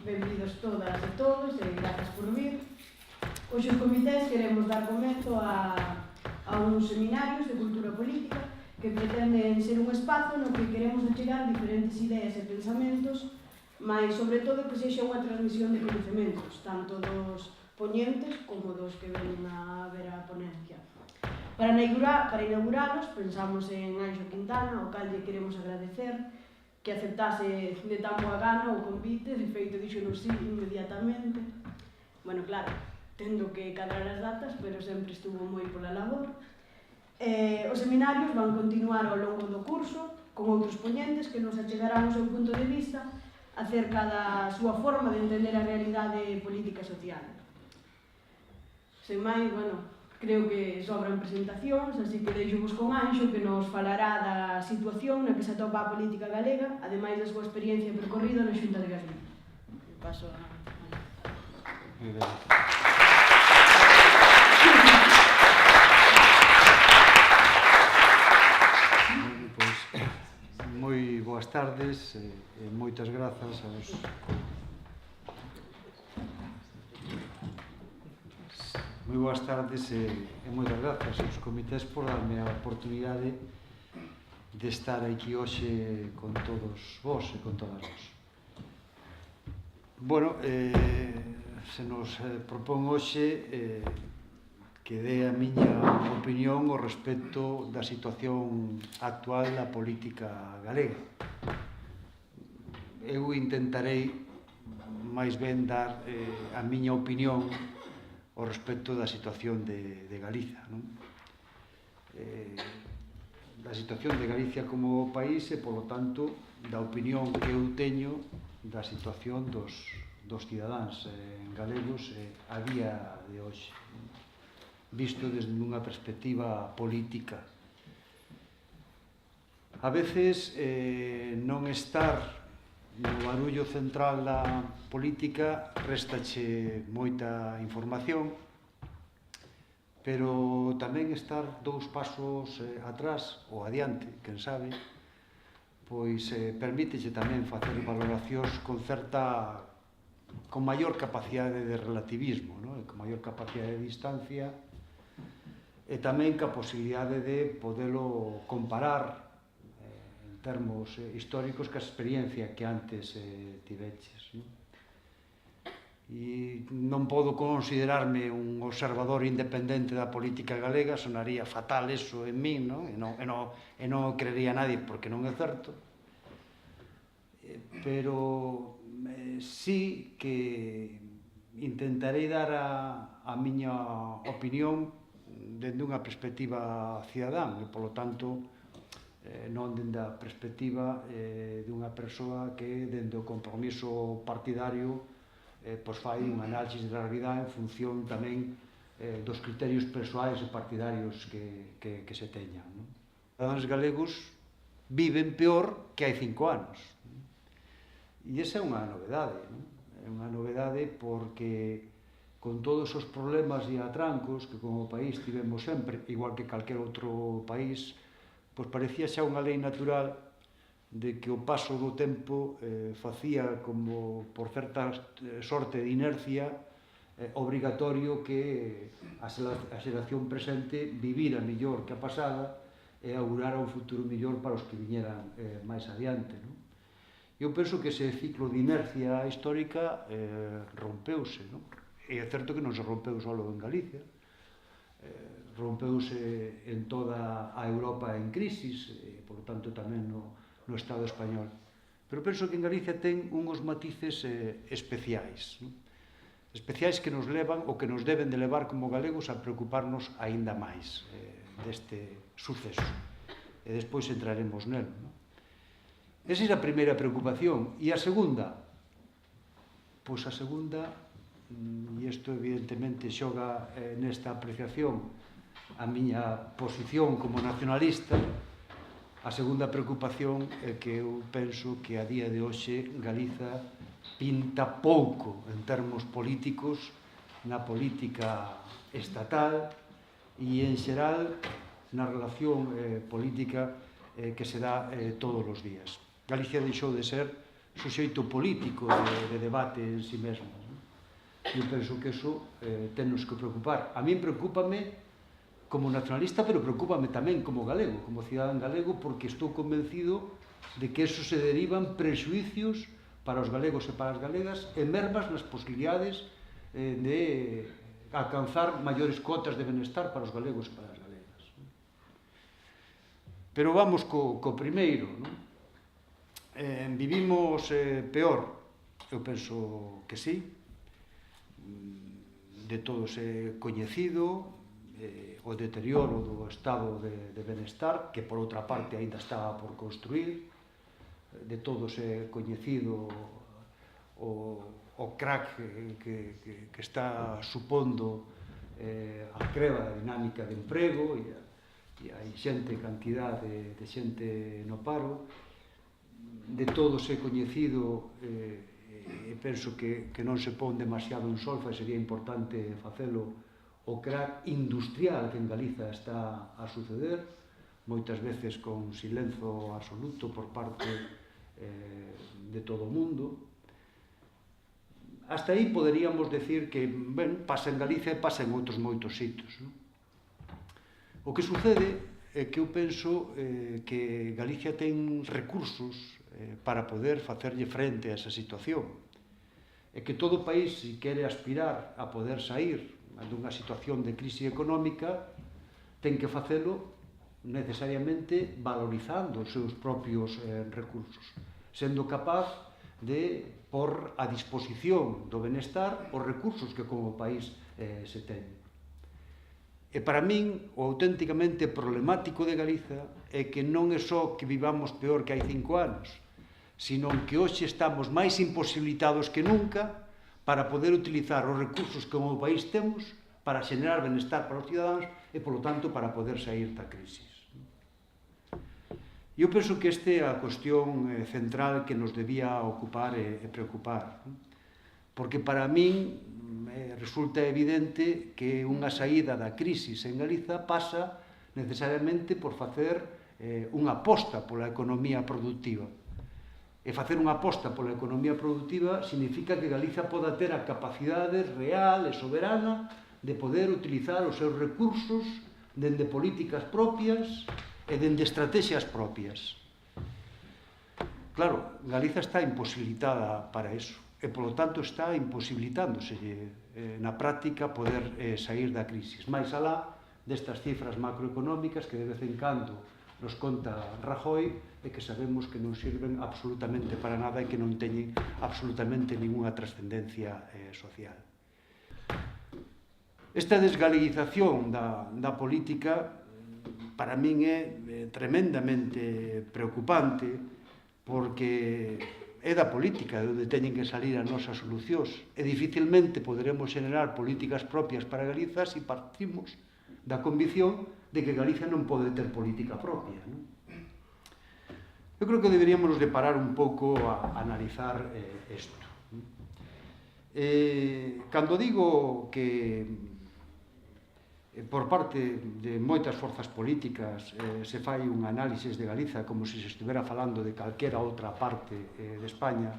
benvidos todas e todos e grazas por vir. Hoxe os comités queremos dar comezo a uns seminarios de cultura política que pretenden ser un espazo no que queremos achegar diferentes ideas e pensamentos, mas sobre todo que sexa unha transmisión de coñecementos, tanto dos poñentes como dos que ven a ver a ponencia. Para inauguralos, pensamos en Anxo Quintana, ao cal lle queremos agradecer que aceptase de tan boa gana o convite, de feito dixonos sí inmediatamente. Bueno, claro, tendo que cadrar as datas, pero sempre estuvo moi pola labor. Os seminarios van continuar ao longo do curso, con outros poñentes que nos achegarán o seu punto de vista acerca da súa forma de entender a realidade política social. Sen máis, bueno, creo que sobran presentacións, así que deixo-vos con Anxo, que nos falará da situación na que se atopa a política galega, ademais da súa experiencia percorrida na Xunta de Galicia. Paso a... Moi boas tardes e moitas grazas aos... Moi boas tardes e moitas grazas aos comités por darme a oportunidade de estar aquí hoxe con todos vos e con todas vos. Bueno, se nos propón hoxe que dé a miña opinión ao respecto da situación actual da política galega. Eu intentarei máis ben dar a miña opinión ao respecto da situación de Galiza, non? Da situación de Galicia como país e, polo tanto, da opinión que eu teño da situación dos cidadáns galegos a día de hoxe, visto desde unha perspectiva política. A veces non estar no barullo central da política restache moita información, pero tamén estar dous pasos atrás ou adiante, quen sabe, pois permítese tamén facer valoracións con maior capacidade de relativismo, con maior capacidade de distancia e tamén ca posibilidade de podelo comparar termos históricos que a experiencia que antes tiveches. E non podo considerarme un observador independente da política galega, sonaría fatal eso en min, e non o creería nadie porque non é certo, pero sí que intentarei dar a miña opinión dende unha perspectiva cidadán e, polo tanto, non dende a perspectiva dunha persoa que dende o compromiso partidario fai un análisis da realidade en función tamén dos criterios persoais e partidarios que se teñan. Os cidadáns galegos viven peor que hai 5 anos e esa é unha novedade, é unha novedade porque con todos os problemas e atrancos que como país tivemos sempre, igual que calquer outro país, pois parecía xa unha lei natural de que o paso do tempo facía como por certa sorte de inercia obrigatorio que a xeración presente vivira mellor que a pasada e augurara un futuro mellor para os que viñeran máis adiante. Eu penso que ese ciclo de inercia histórica rompeuse, e é certo que non se rompeu só en Galicia, rompeuse en toda a Europa en crisis, e, por lo tanto, tamén no Estado español. Pero penso que en Galicia ten uns matices especiais, especiais que nos levan, ou que nos deben de levar como galegos a preocuparnos aínda máis deste suceso. E despois entraremos nel. Esa é a primeira preocupación. E a segunda? Pois a segunda, e isto evidentemente xoga nesta apreciación a miña posición como nacionalista, a segunda preocupación é que eu penso que a día de hoxe Galiza pinta pouco en termos políticos na política estatal e en xeral na relación política que se dá todos os días. Galicia deixou de ser suxeito político de debate en si mesmo. Eu penso que eso tennos que preocupar. A min preocúpame como nacionalista, pero preocúpame tamén como galego, como cidadán galego, porque estou convencido de que eso se derivan prexuicios para os galegos e para as galegas e mermas nas posibilidades de alcanzar maiores cotas de benestar para os galegos e para as galegas. Pero vamos co primeiro, non? Vivimos peor? Eu penso que sí. De todos é coñecido o deterioro do estado de benestar, que por outra parte ainda está por construir. De todos é coñecido o crack que está supondo a creba da dinámica de emprego e hai cantidad de xente no paro. De todos é coñecido e penso que non se pon demasiado en solfa e sería importante facelo o crack industrial que en Galiza está a suceder, moitas veces con silencio absoluto por parte de todo o mundo. Hasta aí poderíamos decir que pasa en Galicia e pasa en outros moitos sitios. O que sucede é que eu penso que Galicia ten recursos para poder facerlle frente a esa situación. E que todo país, se quere aspirar a poder sair dunha situación de crise económica, ten que facelo necesariamente valorizando os seus propios recursos, sendo capaz de pôr a disposición do benestar os recursos que como país se ten. E para min, o auténticamente problemático de Galiza é que non é só que vivamos peor que hai 5 anos, sino que hoxe estamos máis imposibilitados que nunca para poder utilizar os recursos que como país temos para xenerar benestar para os cidadáns e, polo tanto, para poder sair da crisis. Eu penso que esta é a cuestión central que nos debía ocupar e preocupar, porque para min resulta evidente que unha saída da crisis en Galiza pasa necesariamente por facer unha aposta pola economía productiva. E facer unha aposta pola economía productiva significa que Galiza poda ter a capacidade real e soberana de poder utilizar os seus recursos dende políticas propias e dende estrategias propias. Claro, Galiza está imposibilitada para eso e, polo tanto, está imposibilitándose na práctica poder sair da crisis. Mais alá destas cifras macroeconómicas que de vez en cando nos conta Rajoy e que sabemos que non sirven absolutamente para nada e que non teñen absolutamente ninguna trascendencia social. Esta desgaleguización da política para min é tremendamente preocupante porque é da política onde teñen que salir as nosas solucións e dificilmente poderemos xenerar políticas propias para Galiza se partimos da convicción de que Galicia non pode ter política propia. Eu creo que deberíamos de parar un pouco a analizar isto. Cando digo que por parte de moitas forzas políticas se fai un análisis de Galiza como se estivera falando de calquera outra parte de España,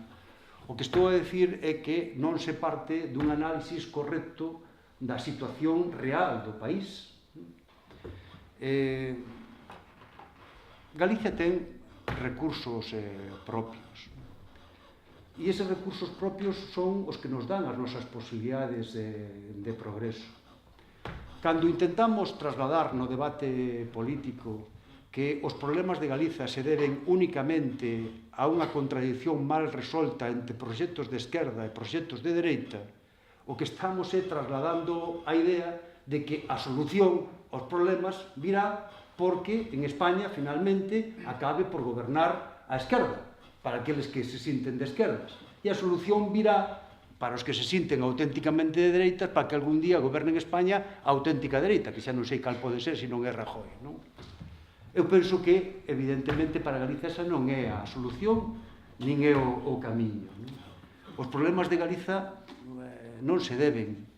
o que estou a decir é que non se parte dun análisis correcto da situación real do país. Galicia ten recursos propios e eses recursos propios son os que nos dan as nosas posibilidades de progreso. Cando intentamos trasladar no debate político que os problemas de Galiza se deben únicamente a unha contradición mal resolta entre proxectos de esquerda e proxectos de dereita, o que estamos é trasladando a idea de que a solución aos problemas virá porque en España finalmente acabe por gobernar a esquerda, para aqueles que se sinten de esquerdas, e a solución virá para os que se sinten auténticamente de dereitas para que algún día gobernen España a auténtica dereita, que xa non sei cal pode ser se non é Rajoy, non? Eu penso que, evidentemente, para Galiza esa non é a solución, nin é o camiño. Os problemas de Galiza non se deben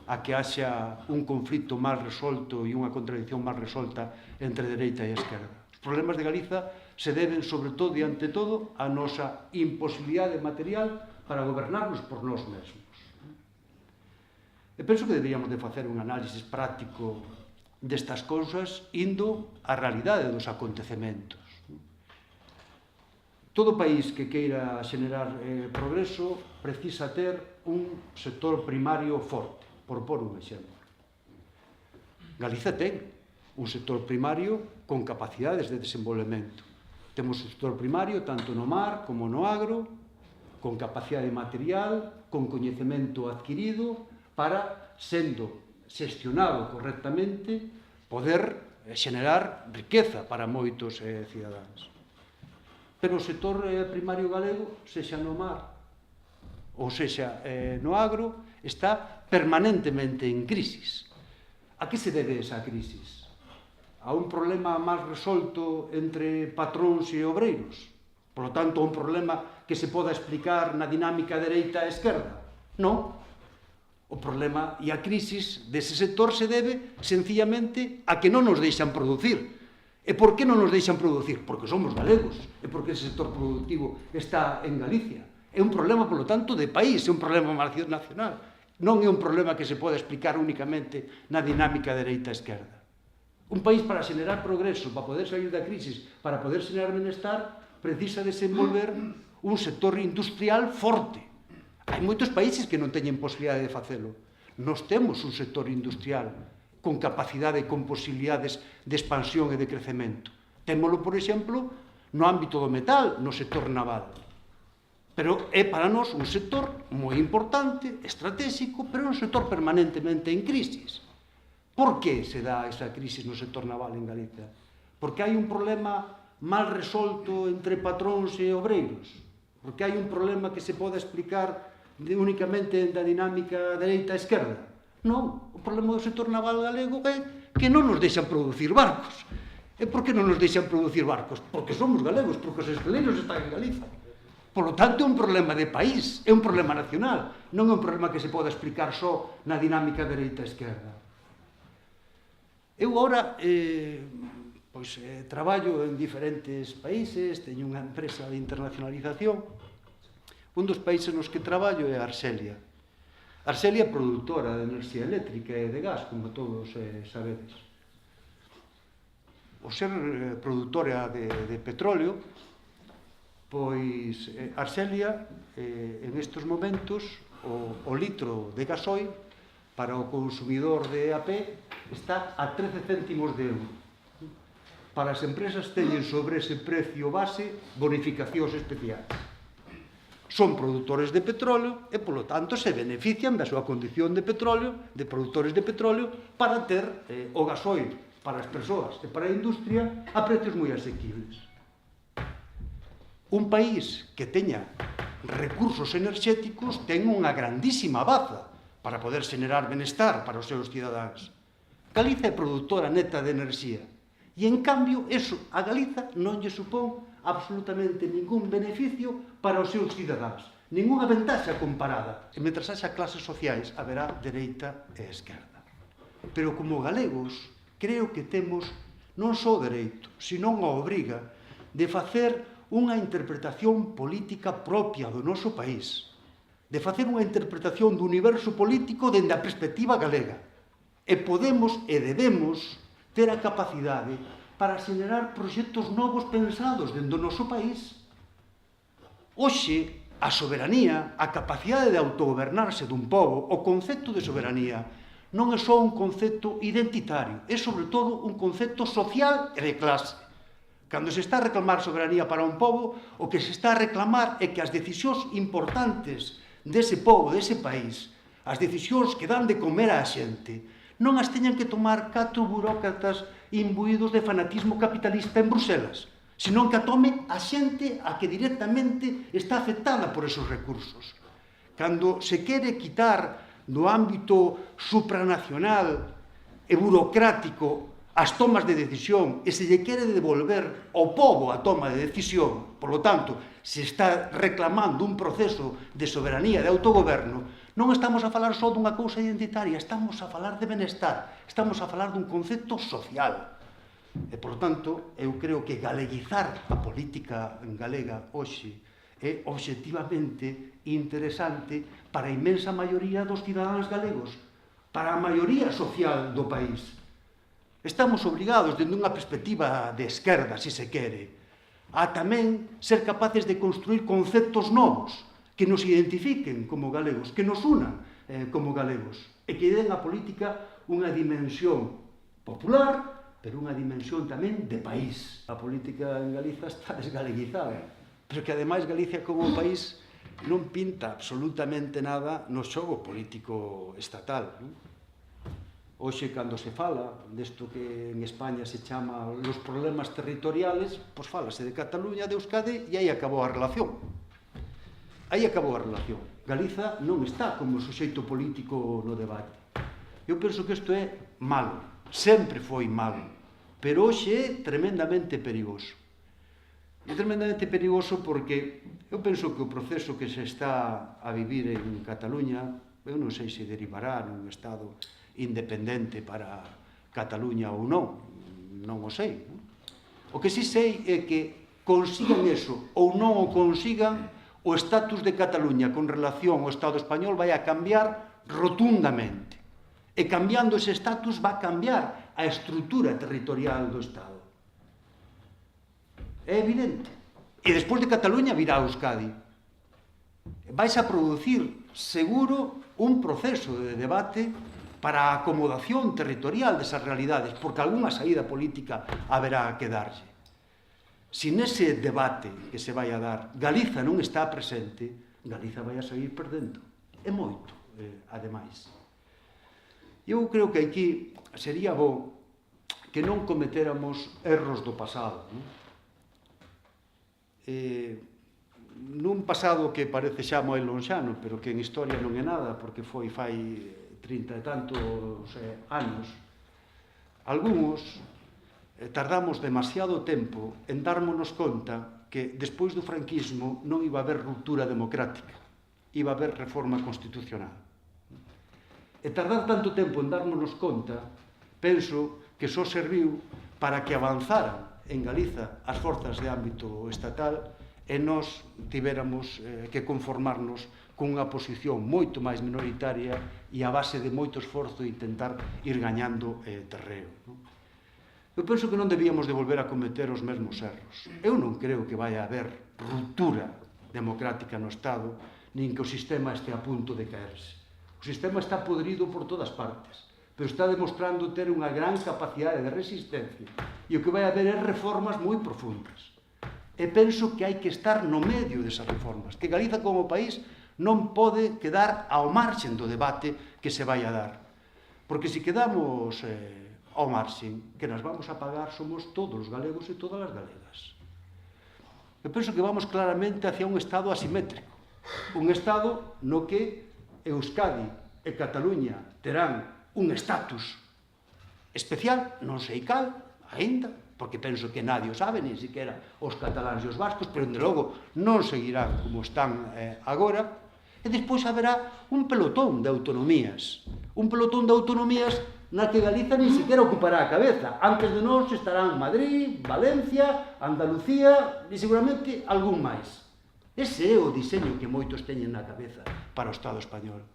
a que haxa un conflito mal resolto e unha contradición mal resolta entre dereita e esquerda. Os problemas de Galiza se deben, sobre todo e ante todo, a nosa imposibilidade material para gobernarnos por nós mesmos. E penso que deberíamos de facer un análisis práctico destas cousas indo á realidade dos acontecementos. Todo país que queira xenerar progreso precisa ter un sector primario forte, por pôr un exemplo. Galiza ten un sector primario con capacidades de desenvolvemento. Temos un sector primario tanto no mar como no agro, con capacidade material, con coñecemento adquirido, para, sendo xestionado correctamente, poder xenerar riqueza para moitos cidadáns. Pero o sector primario galego, sexa no mar ou sexa no agro, está permanentemente en crisis. A que se debe esa crisis? A un problema máis resolto entre patróns e obreiros? Por lo tanto, a un problema que se poda explicar na dinámica dereita e esquerda? Non. O problema e a crisis dese sector se debe, sencillamente, a que non nos deixan producir. E por que non nos deixan producir? Porque somos galegos, e porque ese sector productivo está en Galicia. É un problema, polo tanto, de país, é un problema nacional. Non é un problema que se pode explicar únicamente na dinámica dereita-esquerda. Un país, para xenerar progreso, para poder salir da crisis, para poder xenerar benestar, precisa desenvolver un sector industrial forte. Hai moitos países que non teñen posibilidade de facelo. Nós temos un sector industrial con capacidade e con posibilidades de expansión e de crecemento. Témolo, por exemplo, no ámbito do metal, no sector naval. Pero é para nós un sector moi importante, estratégico, pero é un sector permanentemente en crisis. Por que se dá esa crisis no sector naval en Galicia? Porque hai un problema mal resolto entre patróns e obreiros? Porque hai un problema que se pode explicar únicamente da dinámica dereita-esquerda? Non, o problema do sector naval galego é que non nos deixan producir barcos. E por que non nos deixan producir barcos? Porque somos galegos, porque os esteleiros están en Galiza. Por lo tanto, é un problema de país, é un problema nacional, non é un problema que se poda explicar só na dinámica dereita-esquerda. Eu agora traballo en diferentes países, teño unha empresa de internacionalización. Un dos países nos que traballo é Arxelia. Arxelia é produtora de enerxía eléctrica e de gas, como todos sabedes. O ser produtora de petróleo, pois Arxelia, en estes momentos, o litro de gasoil para o consumidor de EAP está a 13 céntimos de euro. Para as empresas teñen sobre ese precio base bonificacións especiais. Son produtores de petróleo e, polo tanto, se benefician da súa condición de petróleo, de produtores de petróleo, para ter o gasoil para as persoas e para a industria a precios moi asequibles. Un país que teña recursos enerxéticos ten unha grandísima baza para poder xenerar benestar para os seus cidadáns. Galiza é produtora neta de enerxía e, en cambio, eso a Galiza non lle supón absolutamente ningún beneficio para os seus cidadáns, ningunha ventaxa comparada. E mentras haxa clases sociais, haberá dereita e esquerda. Pero como galegos, creo que temos non só o dereito, senón a obriga de facer unha interpretación política propia do noso país, de facer unha interpretación do universo político dende a perspectiva galega. E podemos e debemos ter a capacidade para xenerar proxectos novos pensados dentro do noso país. Hoxe, a soberanía, a capacidade de autogobernarse dun pobo, o concepto de soberanía, non é só un concepto identitario, é sobre todo un concepto social e de clase. Cando se está a reclamar soberanía para un pobo, o que se está a reclamar é que as decisións importantes dese pobo, dese país, as decisións que dan de comer á xente, non as teñan que tomar 4 burócratas imbuídos de fanatismo capitalista en Bruselas, senón que a tome a xente a que directamente está afectada por esos recursos. Cando se quere quitar do ámbito supranacional e burocrático as tomas de decisión e se lle quere devolver ao pobo a toma de decisión, por lo tanto, se está reclamando un proceso de soberanía, de autogoberno, non estamos a falar só dunha cousa identitaria, estamos a falar de benestar, estamos a falar dun concepto social. E, polo tanto, eu creo que galeguizar a política galega hoxe é obxectivamente interesante para a inmensa maioría dos cidadáns galegos, para a maioría social do país. Estamos obrigados, dende unha perspectiva de esquerda, se se quere, a tamén ser capaces de construir conceptos novos que nos identifiquen como galegos, que nos unan como galegos, e que den á política unha dimensión popular, pero unha dimensión tamén de país. A política en Galiza está desgaleguizada, pero que ademais Galicia como país non pinta absolutamente nada no xogo político estatal. Hoxe, cando se fala desto que en España se chama los problemas territoriales, pois falase de Cataluña, de Euskadi, e aí acabou a relación. Aí acabou a relación. Galiza non está como suxeito político no debate. Eu penso que isto é malo, sempre foi malo, pero hoxe é tremendamente perigoso. É tremendamente perigoso porque eu penso que o proceso que se está a vivir en Cataluña, eu non sei se derivará nun Estado independente para Cataluña ou non, non o sei. O que si sei é que consigan eso ou non o consigan, o estatus de Cataluña con relación ao Estado español vai a cambiar rotundamente. E cambiando ese estatus va a cambiar a estrutura territorial do Estado. É evidente. E despois de Cataluña virá Euskadi. Vais a producir, seguro, un proceso de debate para a acomodación territorial desas realidades, porque algunha saída política haberá que darlle. Se nese debate que se vai a dar Galiza non está presente, Galiza vai a seguir perdendo. É moito, ademais. Eu creo que aquí sería bo que non cometéramos erros do pasado. Nun pasado que parece xa moi lonxano, pero que en historia non é nada, porque foi fai 30 e tantos anos, algúns tardamos demasiado tempo en dármonos conta que despois do franquismo non iba a haber ruptura democrática, iba a haber reforma constitucional. E tardar tanto tempo en dármonos conta, penso que só serviu para que avanzaran en Galiza as forzas de ámbito estatal e nós tivéramos que conformarnos con unha posición moito máis minoritaria e a base de moito esforzo intentar ir gañando terreo. Eu penso que non debíamos de volver a cometer os mesmos erros. Eu non creo que vai a haber ruptura democrática no Estado, nin que o sistema este a punto de caerse. O sistema está podrido por todas partes, pero está demostrando ter unha gran capacidade de resistencia e o que vai haber é reformas moi profundas. E penso que hai que estar no medio desas reformas, que Galiza como país non pode quedar ao marxen do debate que se vai a dar. Porque se quedamos ao marxen, que nos vamos a pagar somos todos os galegos e todas as galegas. Eu penso que vamos claramente hacia un Estado asimétrico, un Estado no que Euskadi e Cataluña terán un estatus especial, non sei cal, aínda, porque penso que nadie o sabe, nin siquiera os cataláns e os vascos, pero, de logo, non seguirán como están agora, e despois haberá un pelotón de autonomías na que Galiza nin siquiera ocupará a cabeza. Antes de nós estarán Madrid, Valencia, Andalucía e seguramente algún máis. Ese é o diseño que moitos teñen na cabeza para o Estado español.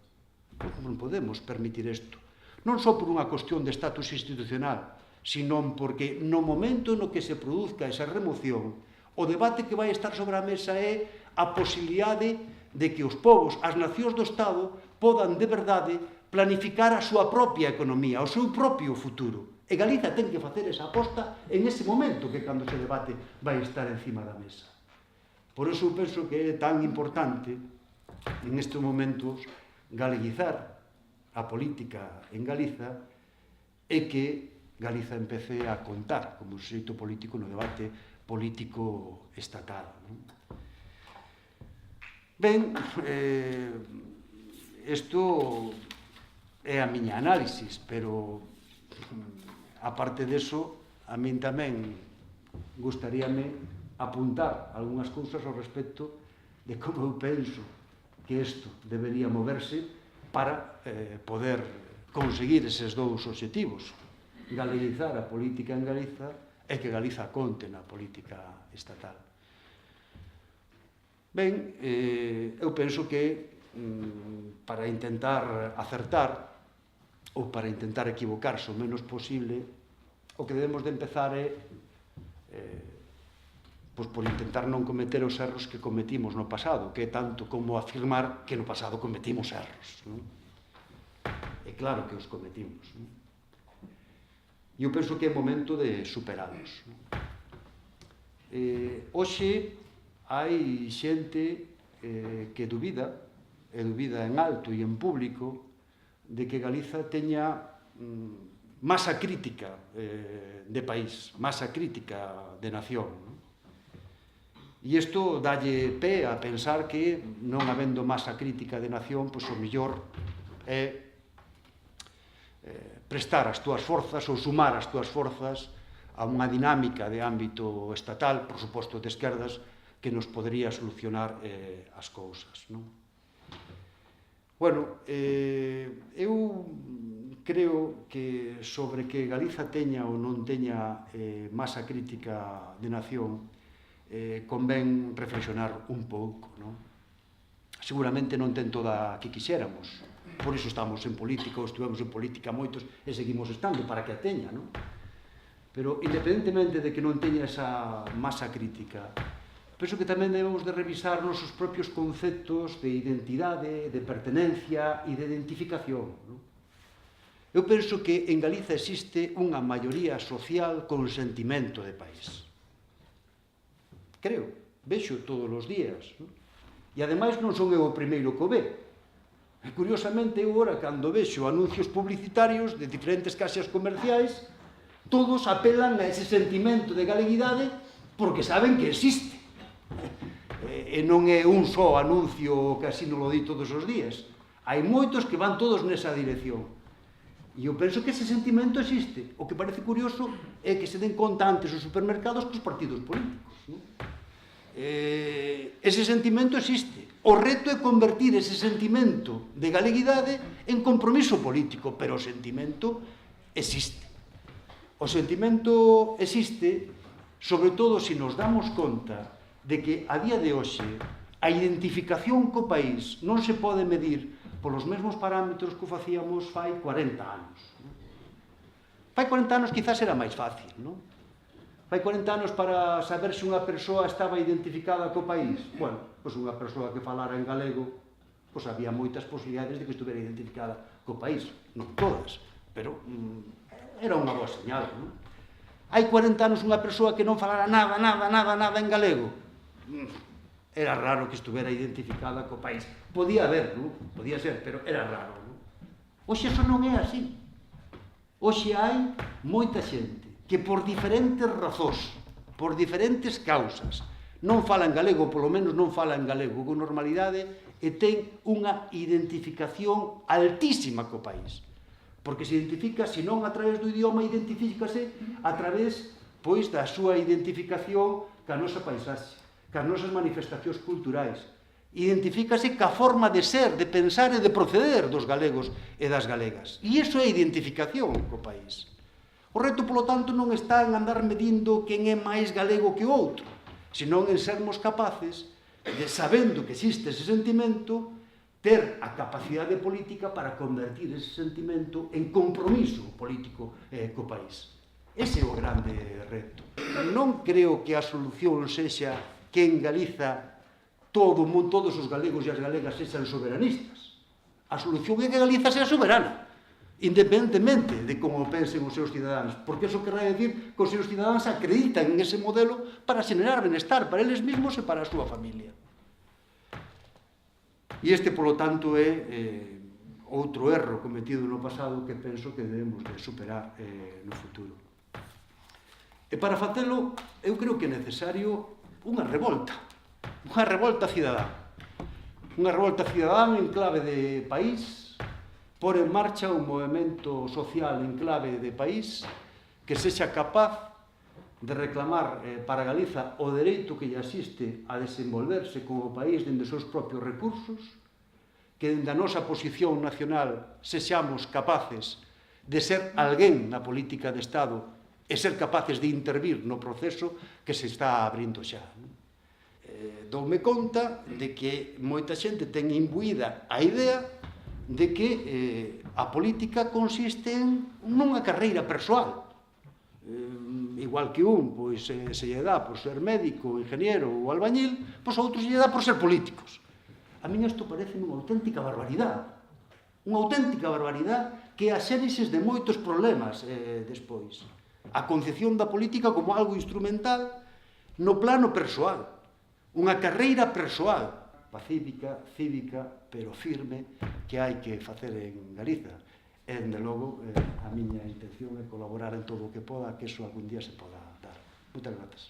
Non podemos permitir isto. Non só por unha cuestión de estatus institucional, sino porque no momento no que se produzca esa remoción, o debate que vai estar sobre a mesa é a posibilidade de que os povos, as nacións do Estado, podan de verdade planificar a súa propia economía, o seu propio futuro. E Galiza ten que facer esa aposta en ese momento que cando se debate vai estar encima da mesa. Por iso penso que é tan importante en estes momentos galeguizar a política en Galiza e que Galiza empece a contar como suxeito político no debate político estatal. Ben, isto é a miña análisis, pero aparte deso, a min tamén gustaríame apuntar algunhas cousas ao respecto de como eu penso que isto debería moverse para poder conseguir eses dous obxectivos: galeguizar a política en Galiza e que Galiza conte na política estatal. Ben, eu penso que para intentar acertar ou para intentar equivocarse o menos posible, o que debemos de empezar é por intentar non cometer os erros que cometimos no pasado, que é tanto como afirmar que no pasado cometimos erros. É claro que os cometimos. E eu penso que é momento de superalos. Hoxe hai xente que dubida, e dubida en alto e en público, de que Galiza teña masa crítica de país, masa crítica de nación. E isto dalle pé a pensar que, non habendo masa crítica de nación, pois o mellor é prestar as túas forzas ou sumar as túas forzas a unha dinámica de ámbito estatal, por suposto de esquerdas, que nos podería solucionar as cousas. Bueno, eu creo que sobre que Galiza teña ou non teña masa crítica de nación, convén reflexionar un pouco. Seguramente non ten toda a que quixéramos, por iso estamos en política, ou estivemos en política moitos e seguimos estando para que a teña. Pero, independentemente de que non teña esa masa crítica, penso que tamén debemos de revisar nosos propios conceptos de identidade, de pertenencia e de identificación. Eu penso que en Galiza existe unha maioría social con sentimento de país. Creo, vexo todos os días. E, ademais, non son eu o primeiro que o ve. E, curiosamente, eu ora, cando vexo anuncios publicitarios de diferentes casas comerciais, todos apelan a ese sentimento de galeguidade porque saben que existe. E non é un só anuncio que así non lo di todos os días. Hai moitos que van todos nesa dirección. E eu penso que ese sentimento existe. O que parece curioso é que se den conta antes os supermercados que os partidos políticos. Ese sentimento existe. O reto é convertir ese sentimento de galeguidade en compromiso político, pero o sentimento existe. O sentimento existe, sobre todo se nos damos conta de que a día de hoxe a identificación co país non se pode medir polos mesmos parámetros que o facíamos fai 40 anos. Fai 40 anos quizás era máis fácil, non? Fai 40 anos para saber se unha persoa estaba identificada co país. Bueno, pois unha persoa que falara en galego, pois había moitas posibilidades de que estuvera identificada co país. Non todas, pero era unha boa señal, non? Hai 40 anos unha persoa que non falara nada en galego. Era raro que estuvera identificada co país. Podía haber, non? Podía ser, pero era raro, non? Hoxe eso non é así. Hoxe hai moita xente que por diferentes razóns, por diferentes causas, non fala en galego, polo menos non fala en galego con normalidade, e ten unha identificación altísima co país. Porque se identifica, se non a través do idioma, identifícase a través, pois, da súa identificación ca nosa paisaxe, ca nosas manifestacións culturais. Identifícase ca forma de ser, de pensar e de proceder dos galegos e das galegas. E iso é identificación co país. O reto, polo tanto, non está en andar medindo quen é máis galego que o outro, senón en sermos capaces de, sabendo que existe ese sentimento, ter a capacidade política para convertir ese sentimento en compromiso político co país. Ese é o grande reto. Non creo que a solución sexa que en Galiza todos os galegos e as galegas sexan soberanistas. A solución é que Galiza sea soberana, independentemente de como pensen os seus cidadáns, porque iso querrá decir que os seus cidadáns acreditan en ese modelo para xenerar benestar para eles mesmos e para a súa familia. E este, polo tanto, é outro erro cometido no pasado que penso que debemos de superar no futuro. E para facelo, eu creo que é necesario unha revolta cidadá. Unha revolta cidadá en clave de país, por en marcha un movimento social en clave de país que sexa capaz de reclamar para Galiza o dereito que lle asiste a desenvolverse como país dende os seus propios recursos, que dende a nosa posición nacional sexamos capaces de ser alguén na política de Estado e ser capaces de intervir no proceso que se está abrindo xa. Doume conta de que moita xente ten imbuída a idea de que a política consiste nunha carreira persoal. Igual que pois, se lle dá por ser médico, ingeniero ou albañil, pois a outros lle dá por ser políticos. A mí isto parece unha auténtica barbaridade. Unha auténtica barbaridade que a xénesis de moitos problemas despois. A concepción da política como algo instrumental no plano persoal. Unha carreira persoal, pacífica, cívica, pero firme, que hai que facer en Galiza. E, dende logo, a miña intención é colaborar en todo o que poda que iso algún día se poda dar. Moitas grazas.